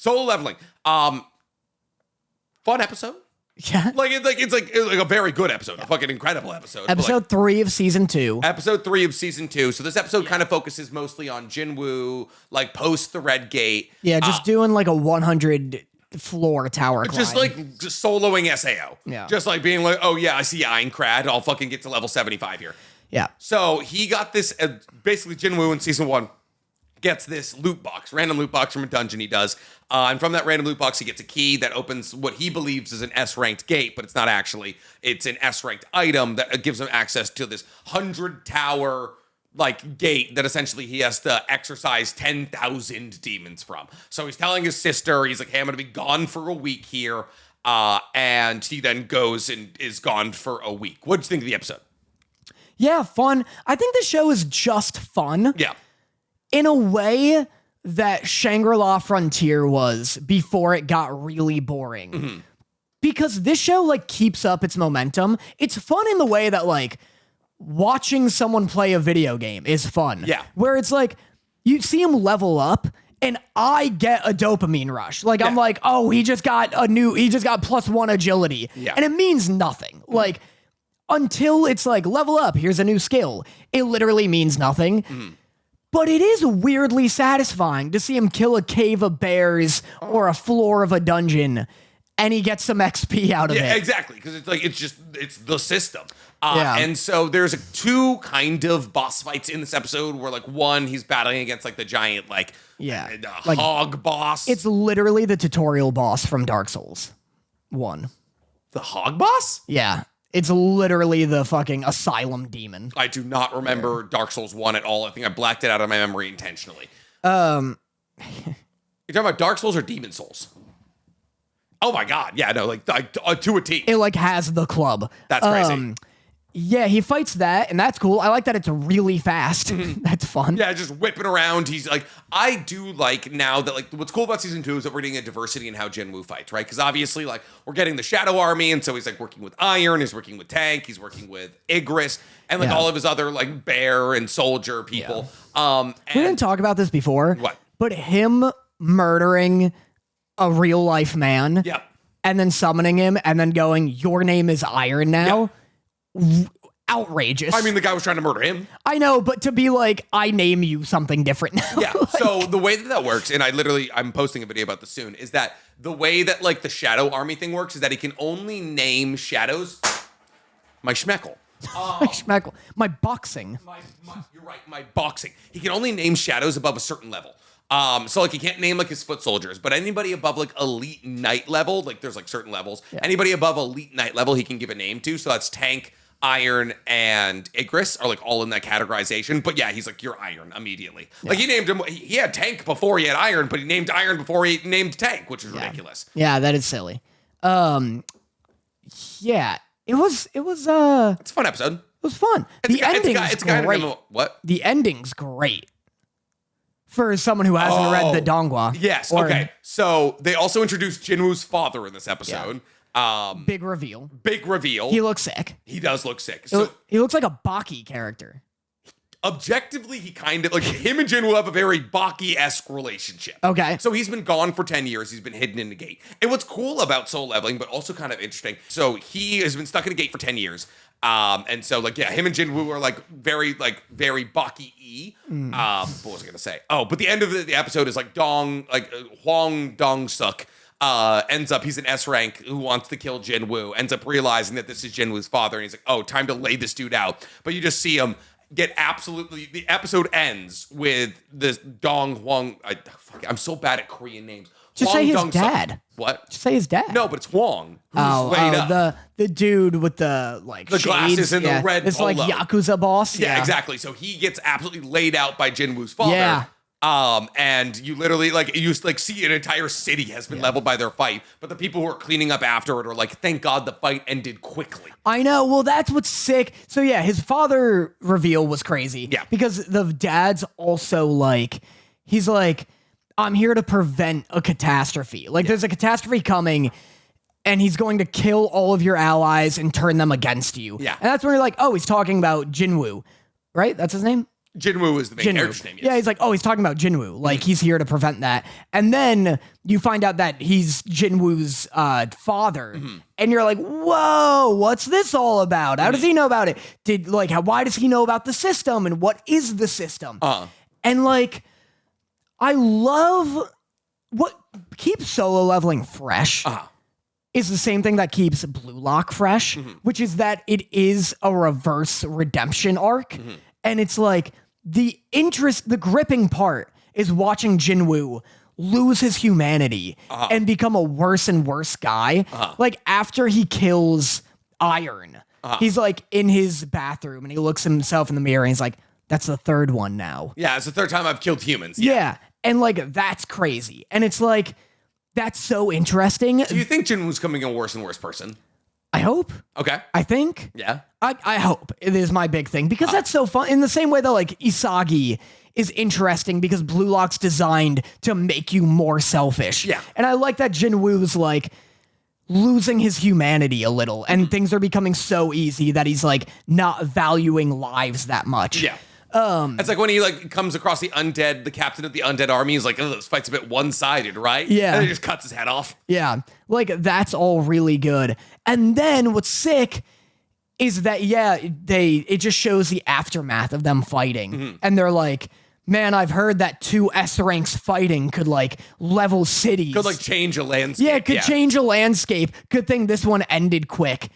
Solo Leveling. Fun episode. Yeah. It's like a very good episode. A fucking incredible episode. Episode 3 of season 2. Episode 3 of season 2. So this episode kind of focuses mostly on Jin-woo, like post the Red Gate. Yeah, just doing like a 100 floor tower climb. Just soloing SAO. Yeah. Just like being like, oh yeah, I see Aincrad. I'll fucking get to level 75 here. Yeah. So he got this, basically Jin-woo in season 1 gets this loot box, random loot box from a dungeon he does. And from that random loot box, he gets a key that opens what he believes is an S-ranked gate, but it's not actually. It's an S-ranked item that gives him access to this 100-tower like gate that essentially he has to exorcise 10,000 demons from. So he's telling his sister, he's like, hey, I'm going to be gone for a week here. And he then goes and is gone for a week. What did you think of the episode? Yeah, fun. I think the show is just fun. Yeah. In a way that Shangri-La Frontier was before it got really boring. Mm-hmm. Because this show like keeps up its momentum. It's fun in the way that like watching someone play a video game is fun. Yeah. Where it's like you see him level up and I get a dopamine rush. Like I'm like, oh, he just got +1 agility. Yeah. And it means nothing. Like until it's like level up, here's a new skill. It literally means nothing. Mm-hmm. But it is weirdly satisfying to see him kill a cave of bears or a floor of a dungeon, and he gets some XP out of it. Yeah, exactly, because it's the system. And so there's two kind of boss fights in this episode where, like, one, he's battling against, like, the giant, like hog boss. It's literally the tutorial boss from Dark Souls 1. The hog boss? Yeah. It's literally the fucking asylum demon. I do not remember Dark Souls 1 at all. I think I blacked it out of my memory intentionally. You're talking about Dark Souls or Demon Souls? Oh my God. Yeah, no, like to a T. It like has the club. That's crazy. Yeah, he fights that, and that's cool. I like that it's really fast. That's fun. Yeah, just whipping around. He's like, I do like now that, like, what's cool about season 2 is that we're getting a diversity in how Jin-woo fights, right? Because obviously, like, we're getting the Shadow Army, and so he's, like, working with Iron, he's working with Tank, he's working with Igris, and, like, all of his other, like, bear and soldier people. We didn't talk about this before. What? But him murdering a real-life man. Yep. And then summoning him, and then going, your name is Iron now. Yep. Outrageous. I mean, the guy was trying to murder him. I know, but to be like, I name you something different now. Yeah. So the way that works, and I'm posting a video about this soon, is that the way that like the Shadow Army thing works is that he can only name shadows. My schmeckle. My schmeckle. My boxing. You're right. My boxing. He can only name shadows above a certain level. So like he can't name like his foot soldiers, but anybody above like elite knight level, like there's like certain levels. Yeah. Anybody above elite knight level, he can give a name to. So that's Tank, Iron, and Igris are like all in that categorization. But yeah, he's like, you're Iron immediatly. Yeah. Like he named him, he had Tank before he had Iron, but he named Iron before he named Tank, which is ridiculous. Yeah, that is silly. Yeah, it was it's a fun episode. It was fun. The ending's great. What? The ending's great. For someone who hasn't read the Dongwa. Yes, okay. So they also introduced Jin-woo's father in this episode. Yeah. Big reveal. He looks sick. He does look sick. He looks like a Baki character. Objectively, he kind of, like, him and Jin-woo have a very Baki-esque relationship. Okay. So he's been gone for 10 years. He's been hidden in the gate. And what's cool about Soul Leveling, but also kind of interesting, so he has been stuck in a gate for 10 years. And so, like, yeah, him and Jin-woo are, like, very Baki-y. What was I going to say? Oh, but the end of the episode is, like, Hwang Dong-suk ends up, he's an S rank who wants to kill Jin-woo, ends up realizing that this is Jin-woo's father, and he's like, oh, time to lay this dude out. But you just see him get absolutely, the episode ends with this Dong Hwang, I'm so bad at Korean names. Just say his dad. What? Just say his dad. No, but it's Hwang, who's laid up. The dude with the like the shades, glasses and the red it's polo. Like Yakuza boss. Yeah, exactly. So he gets absolutely laid out by Jin-woo's father. Yeah. And you literally see an entire city has been leveled by their fight, but the people who are cleaning up after it are like, thank God the fight ended quickly. I know. Well, that's what's sick. So yeah, his father reveal was crazy. Yeah. Because the dad's also like, he's like, I'm here to prevent a catastrophe. Like there's a catastrophe coming and he's going to kill all of your allies and turn them against you. Yeah. And that's when you're like, oh, he's talking about Jin-woo, right? That's his name? Jin-woo is the main character's name. Yes. Yeah, he's like, oh, he's talking about Jin-woo. Like, he's here to prevent that. And then you find out that he's Jin-woo's father. And you're like, whoa, what's this all about? How does he know about it? Why does he know about the system? And what is the system? And, like, I love what keeps solo leveling fresh. Is the same thing that keeps Blue Lock fresh, which is that it is a reverse redemption arc. And it's like the gripping part is watching Jin-woo lose his humanity and become a worse and worse guy. Like after he kills Iron, he's like in his bathroom and he looks at himself in the mirror and he's like, that's the third one now. Yeah, it's the third time I've killed humans. Yeah. And like, that's crazy. And it's like, that's so interesting. Do you think Jin-woo's becoming a worse and worse person? I hope. Okay. I think. Yeah. I hope. It is my big thing because that's so fun. In the same way that like Isagi is interesting because Blue Lock's designed to make you more selfish. Yeah. And I like that Jin-woo's like losing his humanity a little and things are becoming so easy that he's like not valuing lives that much. Yeah. It's like when he like comes across the captain of the undead army. He's like, oh, this fight's a bit one-sided, right? Yeah. And then he just cuts his head off. Yeah. Like that's all really good. And then what's sick is that, it just shows the aftermath of them fighting. And they're like, man, I've heard that 2 S ranks fighting could like level cities. Could like change a landscape. Yeah, it could change a landscape. Good thing this one ended quick.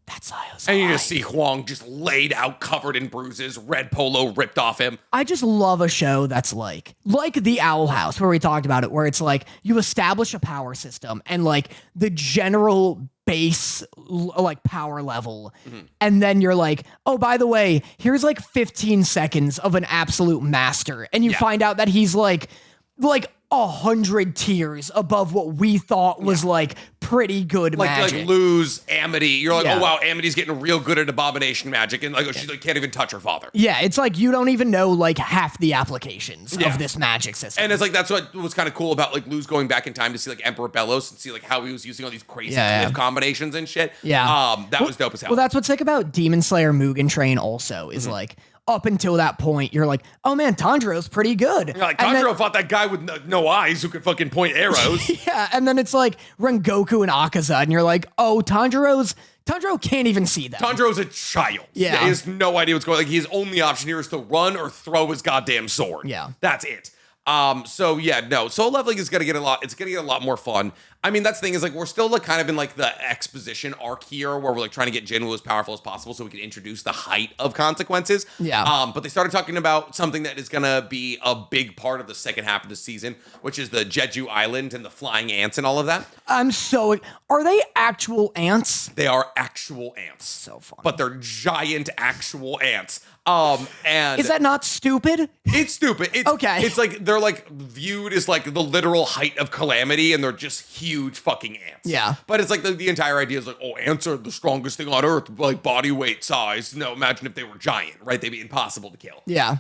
That's and you just see Huang just laid out, covered in bruises, red polo ripped off him. I just love a show that's like the Owl House, where we talked about it, where it's like you establish a power system and like the general base like power level. And then you're like, oh, by the way, here's like 15 seconds of an absolute master. And you find out that he's like 100 tiers above what we thought was like pretty good magic. Like lose Amity. You're like, oh wow, Amity's getting real good at abomination magic, and like she like can't even touch her father. Yeah, it's like you don't even know like half the applications of this magic system. And it's like that's what was kind of cool about like Luz going back in time to see like Emperor Bellos and see like how he was using all these crazy cliff combinations and shit. Yeah. That was dope as hell. Well, that's what's sick about Demon Slayer Mugen Train also is like up until that point, you're like, oh man, Tanjiro's pretty good. You're like, Tanjiro fought that guy with no eyes who could fucking point arrows. Yeah, and then it's like Rengoku and Akaza, and you're like, oh, Tanjiro can't even see them. Tanjiro's a child. Yeah. He has no idea what's going on. Like, his only option here is to run or throw his goddamn sword. Yeah. That's it. Soul leveling is gonna get it's gonna get a lot more fun. I mean, that's the thing is like we're still like kind of in like the exposition arc here where we're like trying to get Jin-woo as powerful as possible so we can introduce the height of consequences. Yeah. But they started talking about something that is gonna be a big part of the second half of the season, which is the Jeju Island and the flying ants and all of that. Are they actual ants? They are actual ants. So fun. But they're giant actual ants. And is that not stupid? It's stupid. Okay. It's like they're like viewed as like the literal height of calamity, and they're just huge fucking ants. Yeah. But it's like the entire idea is like, oh, ants are the strongest thing on earth, like body weight size. No, imagine if they were giant, right? They'd be impossible to kill. Yeah.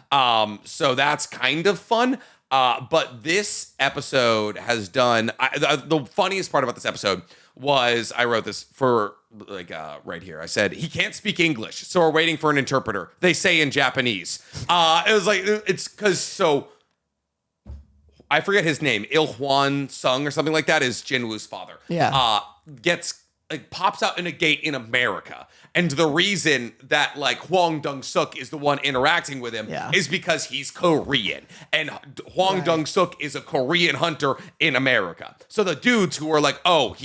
So that's kind of fun. But this episode has done the funniest part about this episode was I wrote this for like right here. I said he can't speak English, so we're waiting for an interpreter. They say in Japanese. It was like it's because I forget his name. Il Hwan Sung or something like that is Jin-woo's father. Yeah. Gets like pops out in a gate in America. And the reason that like Hwang Dong-suk is the one interacting with him is because he's Korean. And Hwang Dong-suk is a Korean hunter in America. So the dudes who are like, oh,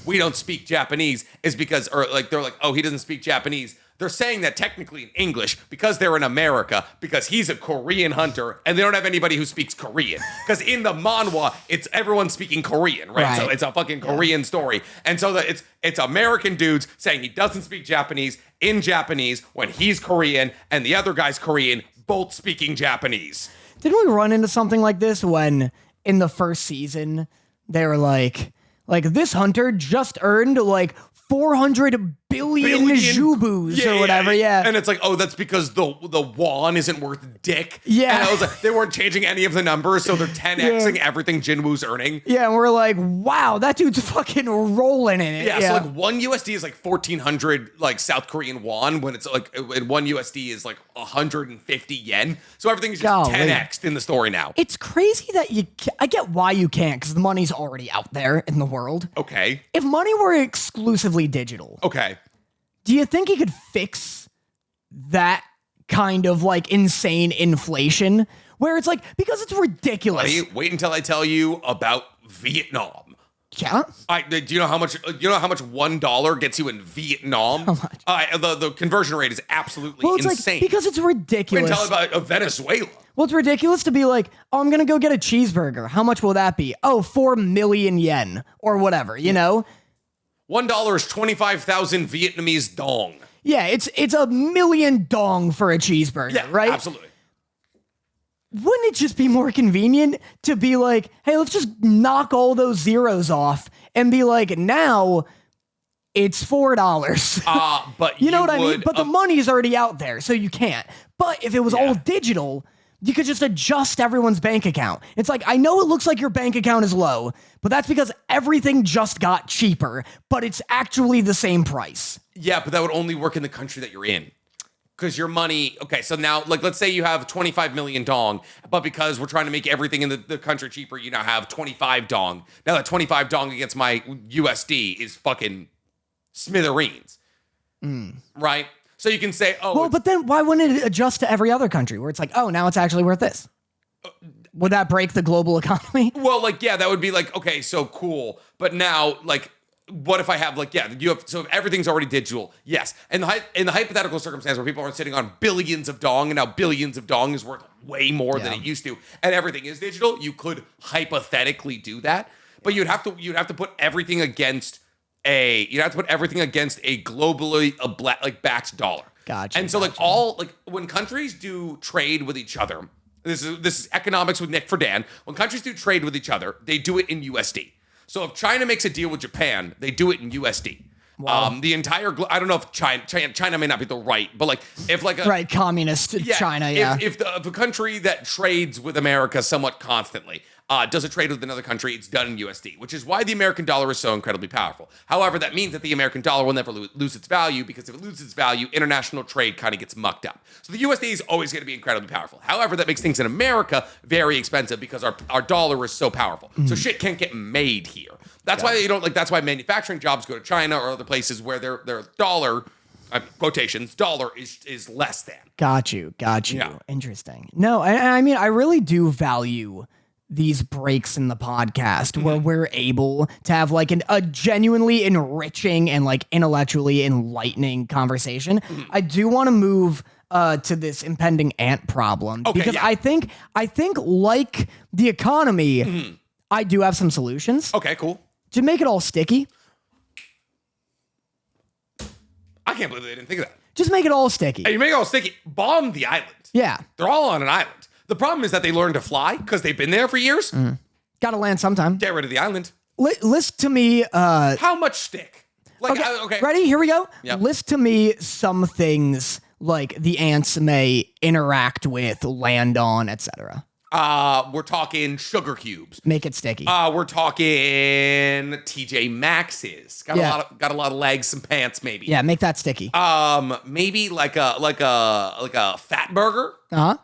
we don't speak Japanese is because, or like, they're like, oh, he doesn't speak Japanese. They're saying that technically in English because they're in America, because he's a Korean hunter and they don't have anybody who speaks Korean. Because in the manhwa, it's everyone speaking Korean, right? So it's a fucking Korean story. And so it's American dudes saying he doesn't speak Japanese in Japanese when he's Korean and the other guy's Korean, both speaking Japanese. Didn't we run into something like this when in the first season they were like this hunter just earned like $400 billion Jubus or whatever. Yeah. And it's like, oh, that's because the won isn't worth dick. Yeah. And I was like, they weren't changing any of the numbers, so they're 10xing everything Jin-woo's earning. Yeah, and we're like, wow, that dude's fucking rolling in it. Yeah, so like 1 USD is like 1,400 like South Korean won, when it's like, and 1 USD is like 150 yen. So everything is just 10x'd in the story now. It's crazy that I get why you can't, because the money's already out there in the world. Okay. If money were exclusively digital, Okay. do you think you could fix that kind of like insane inflation where it's like, because it's ridiculous? Wait until I tell you about Vietnam. Yeah. Do you know how much? You know how much $1 gets you in Vietnam? How much? The conversion rate is absolutely insane. Like, because it's ridiculous. Wait until about Venezuela. Well, it's ridiculous to be like, oh, I'm gonna go get a cheeseburger. How much will that be? Oh, 4 million yen or whatever. You know. $1 is 25,000 Vietnamese dong. Yeah, it's $1 million dong for a cheeseburger, Yeah, right? absolutely. Wouldn't it just be more convenient to be like, hey, let's just knock all those zeros off and be like, now it's $4. But you know what I mean? But the money's already out there, so you can't. But if it was all digital, you could just adjust everyone's bank account. It's like, I know it looks like your bank account is low, but that's because everything just got cheaper, but it's actually the same price. Yeah, but that would only work in the country that you're in. Because your money, okay, so now, like, let's say you have 25 million dong, but because we're trying to make everything in the country cheaper, you now have 25 dong. Now that 25 dong against my USD is fucking smithereens. Right? So you can say, oh. Well, but then why wouldn't it adjust to every other country where it's like, oh, now it's actually worth this? Would that break the global economy? Well, like, yeah, that would be like, okay, so cool. But now, like, what if I have like, yeah, you have, so if everything's already digital, yes. And in the hypothetical circumstance where people are sitting on billions of dong, and now billions of dong is worth way more than it used to, and everything is digital, you could hypothetically do that. But you'd have to put everything against a globally backed dollar. Gotcha. And so when countries do trade with each other, this is economics with Nick for Dan. When countries do trade with each other, they do it in USD. So if China makes a deal with Japan, they do it in USD. Wow. The entire, I don't know if China may not be the right, but like if like a right communist China, yeah. If a country that trades with America somewhat constantly does a trade with another country, it's done in USD, which is why the American dollar is so incredibly powerful. However, that means that the American dollar will never lose its value, because if it loses its value, international trade kind of gets mucked up. So the USD is always going to be incredibly powerful. However, that makes things in America very expensive because our dollar is so powerful. So shit can't get made here. That's why that's why manufacturing jobs go to China or other places where their dollar, quotations, dollar is less than. Got you. Yeah. Interesting. No, I mean, I really do value these breaks in the podcast where we're able to have like a genuinely enriching and like intellectually enlightening conversation. I do want to move to this impending ant problem because I think like the economy, I do have some solutions. Okay, cool. To make it all sticky. I can't believe they didn't think of that. Just make it all sticky. Hey, you make it all sticky. Bomb the island. Yeah. They're all on an island. The problem is that they learned to fly because they've been there for years. Gotta land sometime. Get rid of the island. List to me. How much stick? Like, okay. Ready? Here we go. Yep. List to me some things like the ants may interact with, land on, etc. We're talking sugar cubes. Make it sticky. We're talking TJ Maxx's. Got a lot of legs, some pants, maybe. Yeah, make that sticky. Maybe like a fat burger. Uh-huh.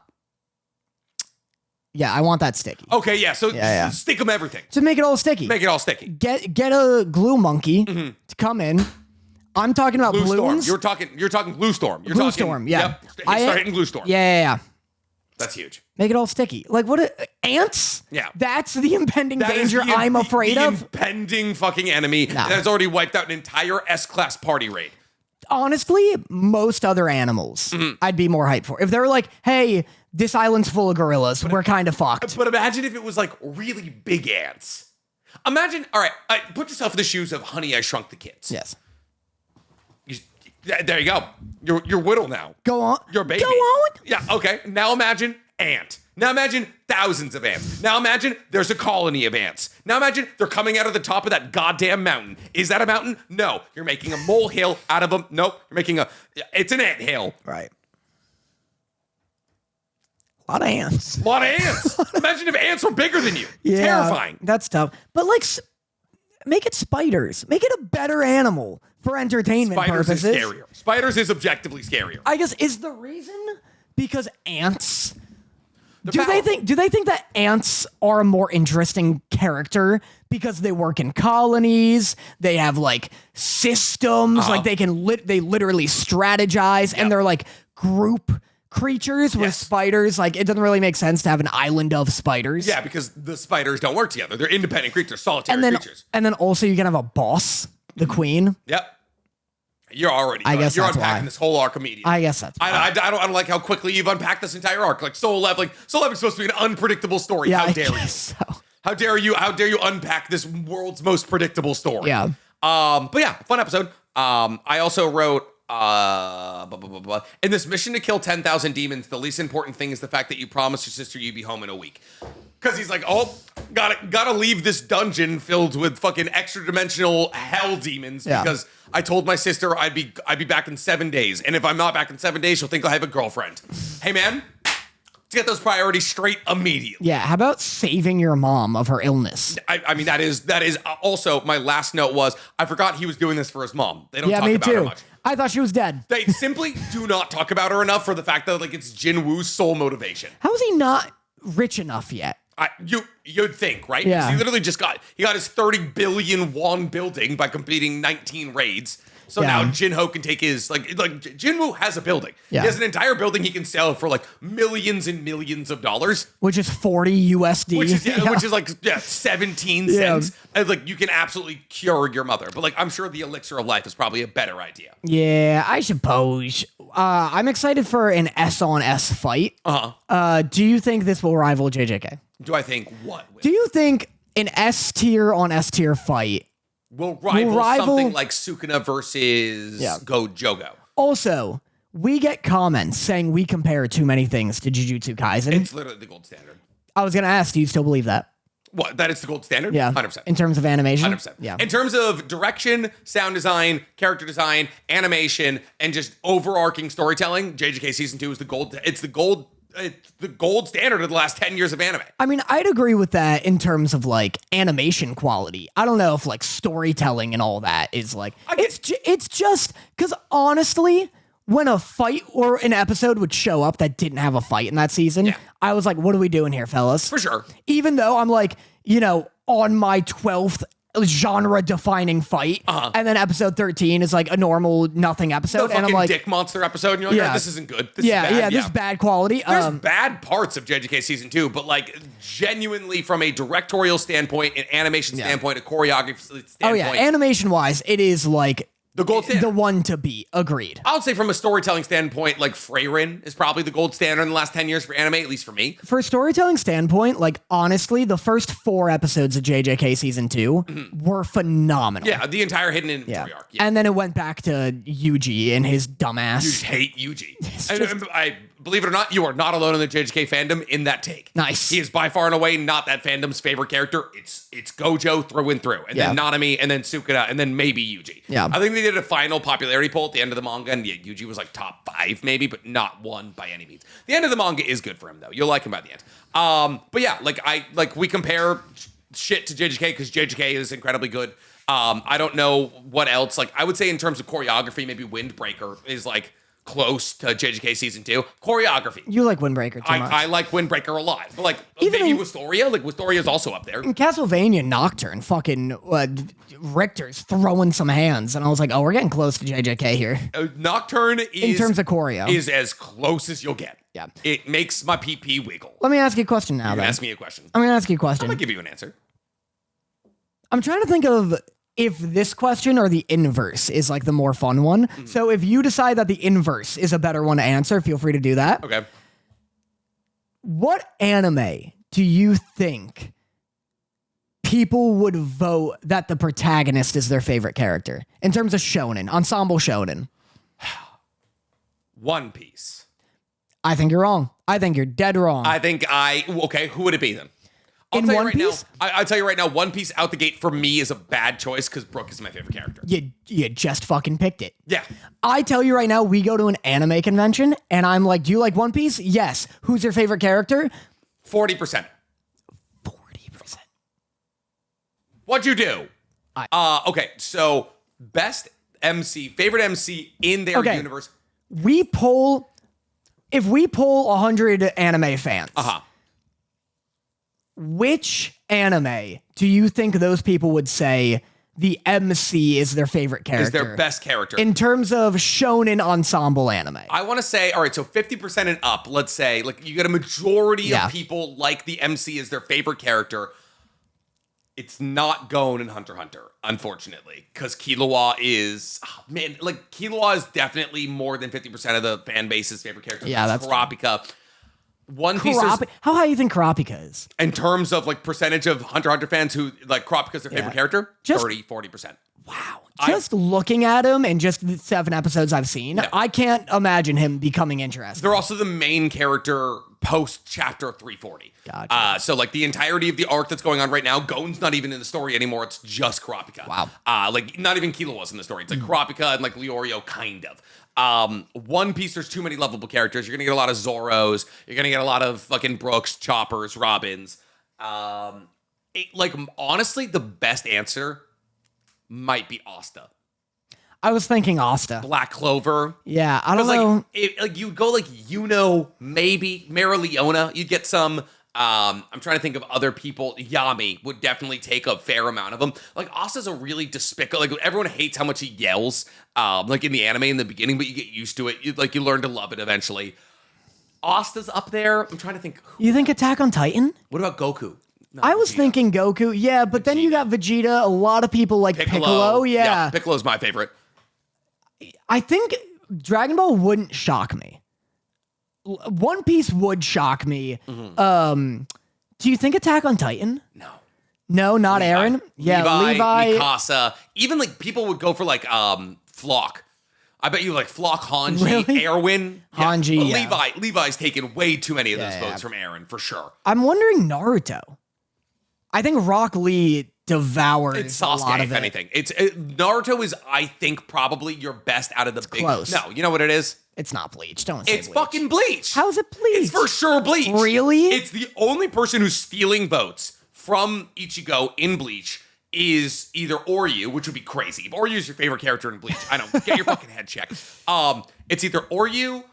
Yeah, I want that sticky. Okay, yeah. So stick them everything. To make it all sticky. Make it all sticky. Get a glue monkey to come in. I'm talking about balloons. You're talking Glue Storm. Glue Storm, yeah. Yep. Start hitting Glue Storm. Yeah. That's huge. Make it all sticky. Like ants? Yeah. That's the impending danger I'm afraid of. Impending fucking enemy that has already wiped out an entire S-class party raid. Honestly, most other animals I'd be more hyped for. If they were like, hey, this island's full of gorillas, we're kind of fucked. But imagine if it was like really big ants. Imagine, all right, put yourself in the shoes of Honey, I Shrunk the Kids. Yes. There you go. You're Whittle now. Go on. Your baby. Go on. Yeah, okay. Now imagine ant. Now imagine thousands of ants. Now imagine there's a colony of ants. Now imagine they're coming out of the top of that goddamn mountain. Is that a mountain? No. You're making a molehill out of them. Nope. You're making it's an anthill. Right. A lot of ants. A lot of ants. Imagine if ants were bigger than you. Yeah, Terrifying. That's tough. But like, make it spiders. Make it a better animal for entertainment purposes. Spiders is scarier. Spiders is objectively scarier. I guess is the reason because ants. They're Do they think that ants are a more interesting character because they work in colonies? They have like systems, like they literally strategize, and they're like group creatures with spiders. Like it doesn't really make sense to have an island of spiders. Yeah, because the spiders don't work together. They're independent creatures, solitary creatures. And then also you can have a boss, the queen. Yep. You're already. I guess you're that's unpacking why. this whole arc immediately. I guess that's why. I don't like how quickly you've unpacked this entire arc. Like Soul Leveling. Soul Leveling's supposed to be an unpredictable story. Yeah, How dare you? So. How dare you? How dare you unpack this world's most predictable story? Yeah. But yeah, fun episode. I also wrote. In this mission to kill 10,000 demons, the least important thing is the fact that you promised your sister you'd be home in a week. Because he's like, oh, gotta leave this dungeon filled with fucking extra dimensional hell demons because I told my sister I'd be back in 7 days, and if I'm not back in 7 days, she'll think I have a girlfriend. Hey man, let's get those priorities straight immediately. Yeah, how about saving your mom of her illness? I mean that is also my last note was I forgot he was doing this for his mom. They don't talk me about too. her much. I thought she was dead. They simply do not talk about her enough for the fact that like it's Jin-woo's sole motivation. How is he not rich enough yet? You'd think, right? Yeah. Because he literally just got 30 billion won building by completing 19 raids. So now Jin-ho can take his like Jin-woo has a building. Yeah. He has an entire building he can sell for like millions and millions of dollars. Which is 40 USD. Which is like 17 cents. And like you can absolutely cure your mother. But like I'm sure the elixir of life is probably a better idea. Yeah, I suppose. I'm excited for an S on S fight. Do you think this will rival JJK? Do I think what? Do you think an S tier on S tier fight will rival something like Sukuna versus Jogo? Also, we get comments saying we compare too many things to Jujutsu Kaisen. It's literally the gold standard. I was going to ask, do you still believe that? What? That it's the gold standard? Yeah. 100%. In terms of animation? 100%. Yeah. In terms of direction, sound design, character design, animation, and just overarching storytelling, JJK Season 2 is the gold. It's the gold standard of the last 10 years of anime. I mean, I'd agree with that in terms of like animation quality. I don't know if like storytelling and all that is like it's just because honestly, when a fight or an episode would show up that didn't have a fight in that season, I was like, what are we doing here, fellas? For sure. Even though I'm like, on my 12th genre defining fight, and then episode 13 is like a normal nothing episode, and I'm like dick monster episode, and you're like, this isn't good. This is bad. This is bad quality. There's bad parts of JJK Season 2, but like genuinely from a directorial standpoint, an animation standpoint, a choreography standpoint. Animation wise, it is like the gold standard. The one to beat. Agreed. I would say from a storytelling standpoint, like Freyrin is probably the gold standard in the last 10 years for anime, at least for me. For a storytelling standpoint, like honestly, the first 4 episodes of JJK Season 2 were phenomenal. Yeah, the entire hidden inventory arc. Yeah. And then it went back to Yuji and his dumbass. You hate Yuji. And I believe it or not, you are not alone in the JJK fandom in that take. Nice. He is by far and away not that fandom's favorite character. It's Gojo through and through. And then Nanami, and then Sukuna, and then maybe Yuji. Yeah. I think they did a final popularity poll at the end of the manga, and Yuji was like top 5 maybe, but not 1 by any means. The end of the manga is good for him, though. You'll like him by the end. But yeah, we compare shit to JJK because JJK is incredibly good. I don't know what else. Like, I would say in terms of choreography, maybe Windbreaker is like close to JJK Season 2. Choreography. You like Windbreaker too much. I like Windbreaker a lot. But like, Even maybe in- Wistoria. Like, Wistoria's also up there. In Castlevania Nocturne, fucking Richter's throwing some hands, and I was like, oh, we're getting close to JJK here. Nocturne is... In terms of choreo. Is as close as you'll get. Yeah. It makes my PP wiggle. Let me ask you a question now, then. Ask me a question. I'm going to ask you a question. I'm going to give you an answer. I'm trying to think of if this question or the inverse is like the more fun one. So if you decide that the inverse is a better one to answer, feel free to do that. Okay. What anime do you think people would vote that the protagonist is their favorite character in terms of shonen, ensemble shonen? One Piece. I think you're wrong. I think you're dead wrong. Okay, who would it be then? In One Piece? I'll tell you right now, One Piece out the gate for me is a bad choice because Brook is my favorite character. You just fucking picked it. Yeah. I tell you right now, we go to an anime convention, and I'm like, do you like One Piece? Yes. Who's your favorite character? 40%. 40%. What'd you do? Okay, so best MC, favorite MC in their universe. If we poll 100 anime fans, which anime do you think those people would say the MC is their favorite character? Is their best character. In terms of shonen ensemble anime. I want to say, all right, so 50% and up, let's say, like you get a majority of people like the MC as their favorite character. It's not Gon and Hunter x Hunter, unfortunately, because Killua is, Killua is definitely more than 50% of the fan base's favorite character. Yeah, that's Kurapika. One Piece How high do you think Kurapika is? in terms of like percentage of Hunter x Hunter fans who like Kurapika's their favorite character, 30-40%. Wow. Just looking at him and just the 7 episodes I've seen, I can't imagine him becoming interesting. They're also the main character post chapter 340. Gotcha. So like the entirety of the arc that's going on right now, Gon's not even in the story anymore. It's just Kurapika. Wow. Like not even Killua's in the story. It's like Kurapika and like Leorio kind of. One Piece, there's too many lovable characters. You're gonna get a lot of Zoros. You're gonna get a lot of fucking Brooks, Choppers, Robins. Honestly, the best answer might be Asta. I was thinking Asta. Black Clover. Yeah, I don't know. You'd go maybe Mara Leona. You'd get some. I'm trying to think of other people. Yami would definitely take a fair amount of them. Like Asta's a really despicable. Like everyone hates how much he yells. Like in the anime in the beginning, but you get used to it. You learn to love it eventually. Asta's up there. I'm trying to think. You think Attack on Titan? What about Goku? No, I was thinking Goku. Yeah, but then you got Vegeta. A lot of people like Piccolo. Yeah, Piccolo's my favorite. I think Dragon Ball wouldn't shock me. One Piece would shock me. Do you think Attack on Titan? No. No, not Levi. Aaron. Yeah, Levi. Mikasa. Even like people would go for like Flock. I bet you like Flock, Hanji, Really? Erwin. Hanji, But Levi's taken way too many of those votes from Aaron for sure. I'm wondering Naruto. I think Rock Lee devours It's a lot Sasuke, of if it. anything. Naruto is, I think, probably your best out of the big. close. No, you know what it is? It's not Bleach. Don't say It's Bleach. fucking Bleach. How is it Bleach? It's for sure Bleach. Really? It's the only person who's stealing votes from Ichigo in Bleach is either Oryu, which would be crazy. If Oryu is your favorite character in Bleach, I don't get your fucking head checked. It's either Oryu,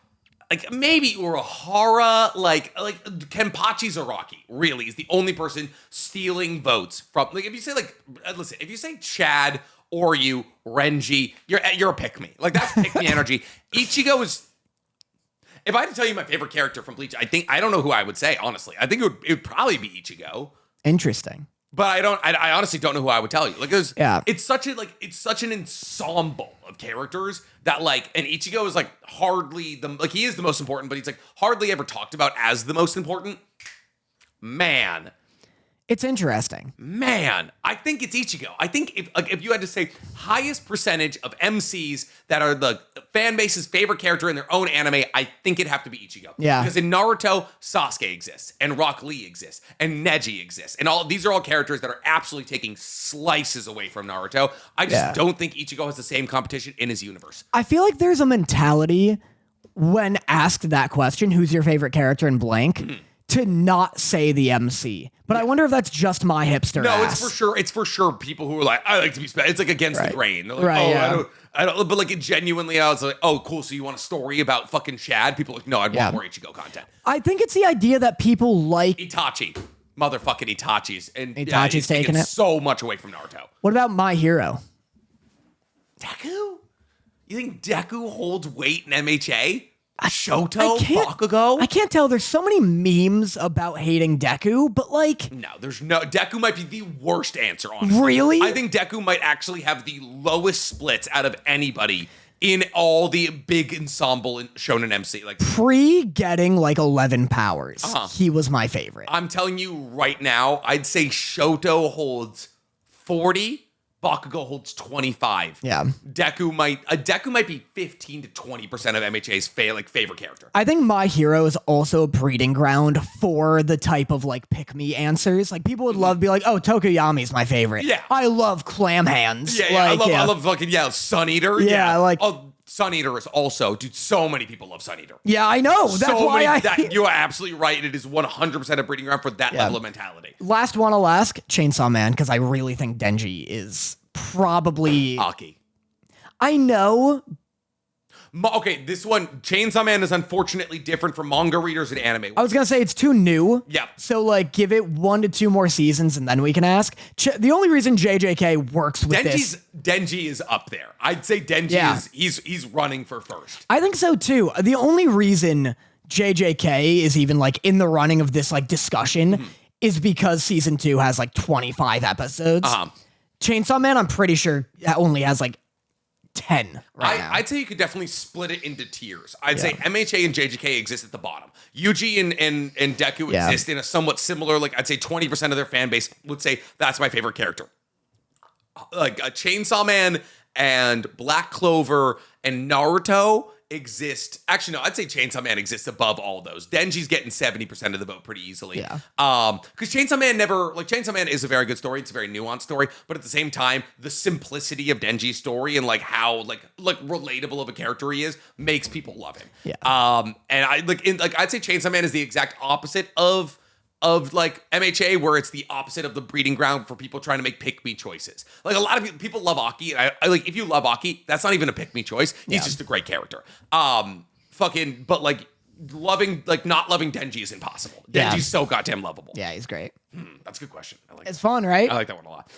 like maybe Urahara, like Kenpachi Zaraki. Really is the only person stealing votes from. Like if you say if you say Chad, Oryu, Renji, you're a pick me. Like that's pick me energy. Ichigo is. If I had to tell you my favorite character from Bleach, I don't know who I would say, honestly. I think it would probably be Ichigo. Interesting. But I honestly don't know who I would tell you. Like it's such an ensemble of characters that and Ichigo is hardly he is the most important, but he's hardly ever talked about as the most important. Man. It's interesting. Man, I think it's Ichigo. I think if you had to say highest percentage of MCs that are the fan base's favorite character in their own anime, I think it'd have to be Ichigo. Yeah. Because in Naruto, Sasuke exists, and Rock Lee exists, and Neji exists, and these are all characters that are absolutely taking slices away from Naruto. I just don't think Ichigo has the same competition in his universe. I feel like there's a mentality when asked that question, who's your favorite character in blank, to not say the MC. But I wonder if that's just my hipster ass. It's for sure people who are like, I like to be special. It's against the grain. They're like, I don't, but genuinely, I was like, oh, cool. So you want a story about fucking Chad? People are like, no, I'd want more Ichigo content. I think it's the idea that people like Itachi. Motherfucking Itachi's. And Itachi's taking it so much away from Naruto. What about My Hero? Deku? You think Deku holds weight in MHA? Shoto? Bakugo? I can't tell. There's so many memes about hating Deku, but no, Deku might be the worst answer, honestly. Really? I think Deku might actually have the lowest splits out of anybody in all the big ensemble in Shonen MC. Pre-getting 11 powers, he was my favorite. I'm telling you right now, I'd say Shoto holds 40, Bakugo holds 25. Yeah. Deku might be 15 to 20% of MHA's favorite character. I think My Hero is also a breeding ground for the type of like pick me answers. Like people would love to be like, oh, Tokoyami's my favorite. Yeah. I love clam hands. Yeah, Like, I love fucking Sun Eater. Yeah, like- oh, Sun Eater is also, dude. So many people love Sun Eater. Yeah, I know. That's why you are absolutely right. It is 100% a breeding ground for that level of mentality. Last one I'll ask, Chainsaw Man, because I really think Denji is probably. Aki. I know. Okay, this one, Chainsaw Man is unfortunately different from manga readers and anime. I was gonna say it's too new. Yep. So like, give it 1 to 2 more seasons, and then we can ask. The only reason JJK works with Denji is up there. I'd say Denji is he's running for first. I think so too. The only reason JJK is even like in the running of this like discussion is because season 2 has like 25 episodes. Chainsaw Man, I'm pretty sure only has like 10 right now. I'd say you could definitely split it into tiers. I'd say MHA and JJK exist at the bottom. Yuji and Deku exist in a somewhat similar, like I'd say 20% of their fan base would say that's my favorite character. Like a Chainsaw Man and Black Clover and Naruto exist. Actually, no, I'd say Chainsaw Man exists above all those. Denji's getting 70% of the vote pretty easily. Yeah. Because Chainsaw Man is a very good story. It's a very nuanced story, but at the same time, the simplicity of Denji's story and like how like relatable of a character he is makes people love him. Yeah. And I'd say Chainsaw Man is the exact opposite of like MHA, where it's the opposite of the breeding ground for people trying to make pick-me choices. Like a lot of people love Aki, and I like if you love Aki, that's not even a pick-me choice. He's just a great character. But like not loving Denji is impossible. Denji's so goddamn lovable. Yeah, he's great. That's a good question. I like It's fun, right? I like that one a lot.